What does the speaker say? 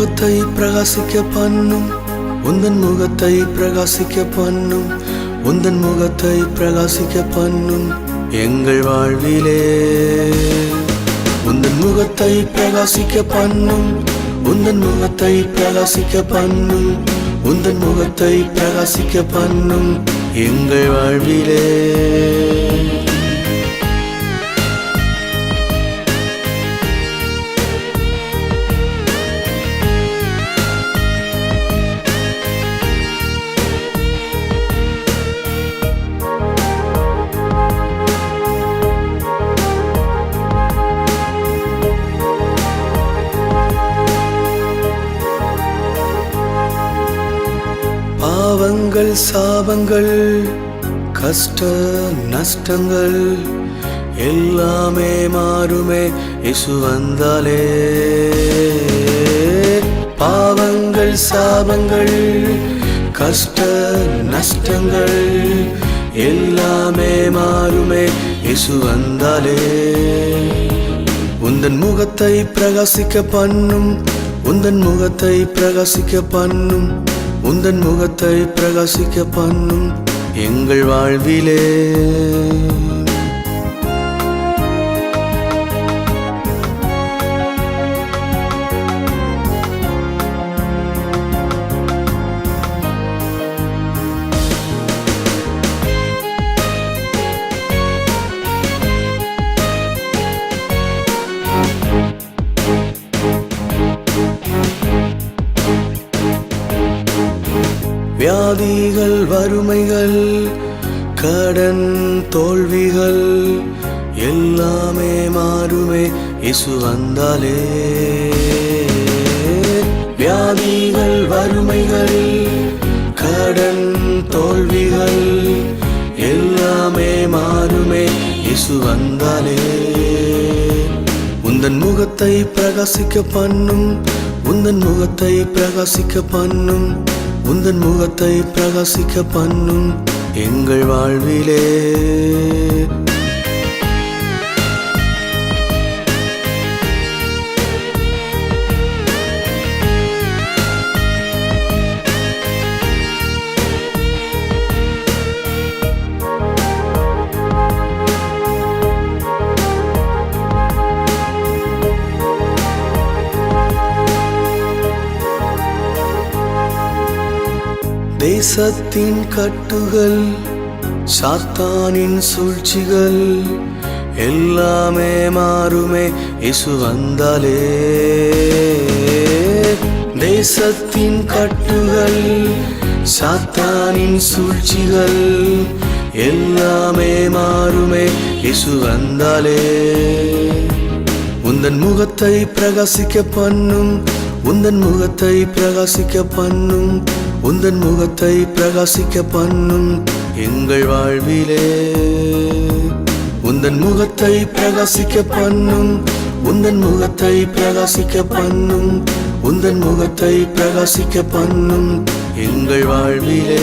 முகத்தை பிரகாசிக்க பண்ணும், உந்தன் முகத்தை பிரகாசிக்க பண்ணும், உந்தன் முகத்தை பிரகாசிக்க பண்ணும் எங்கள் வாழ்விலே. உந்தன் முகத்தை பிரகாசிக்க பண்ணும், உந்தன் முகத்தை பிரகாசிக்க பண்ணும், உந்தன் முகத்தை பிரகாசிக்க பண்ணும் எங்கள் வாழ்விலே. பாவங்கள் சாபங்கள் கஷ்ட நஷ்டங்கள் எல்லாமே மாறுமே இயேசு வந்தாலே. பாவங்கள் சாபங்கள் கஷ்ட நஷ்டங்கள் எல்லாமே மாறுமே இயேசு வந்தாலே. உந்தன் முகத்தை பிரகாசிக்க பண்ணும், உந்தன் முகத்தை பிரகாசிக்க பண்ணும், உந்தன் முகத்தை பிரகாசிக்க பண்ணும் எங்கள் வாழ்விலே. வியாதிகள் வறுமைகள் கடன் தோல்விகள் எல்லாமே மாறுமே இயேசு வந்தாலே. வியாதிகள் வறுமைகள் கடன் தோல்விகள் எல்லாமே மாறுமே இயேசு வந்தாலே. உந்தன் முகத்தை பிரகாசிக்க பண்ணும், உந்தன் முகத்தை பிரகாசிக்க பண்ணும், உந்தன் முகத்தை பிரகாசிக்க பண்ணும் எங்கள் வாழ்விலே. தேசத்தின் கட்டுகள் சாத்தானின் சூழ்ச்சிகள் எல்லாமே மாறுமே இயேசு வந்தாலே. தேசத்தின் கட்டுகள் சாத்தானின் சூழ்ச்சிகள் எல்லாமே மாறுமே இயேசு வந்தாலே. உந்தன் முகத்தை பிரகாசிக்க பண்ணும், உந்தன் முகத்தை பிரகாசிக்க பண்ணும், உந்தன் முகத்தை பிரகாசிக்க பண்ணும் எங்கள் வாழ்விலே. உந்தன் முகத்தை பிரகாசிக்க பண்ணும், உந்தன் முகத்தை பிரகாசிக்க பண்ணும், உந்தன் முகத்தை பிரகாசிக்க பண்ணும் எங்கள் வாழ்விலே.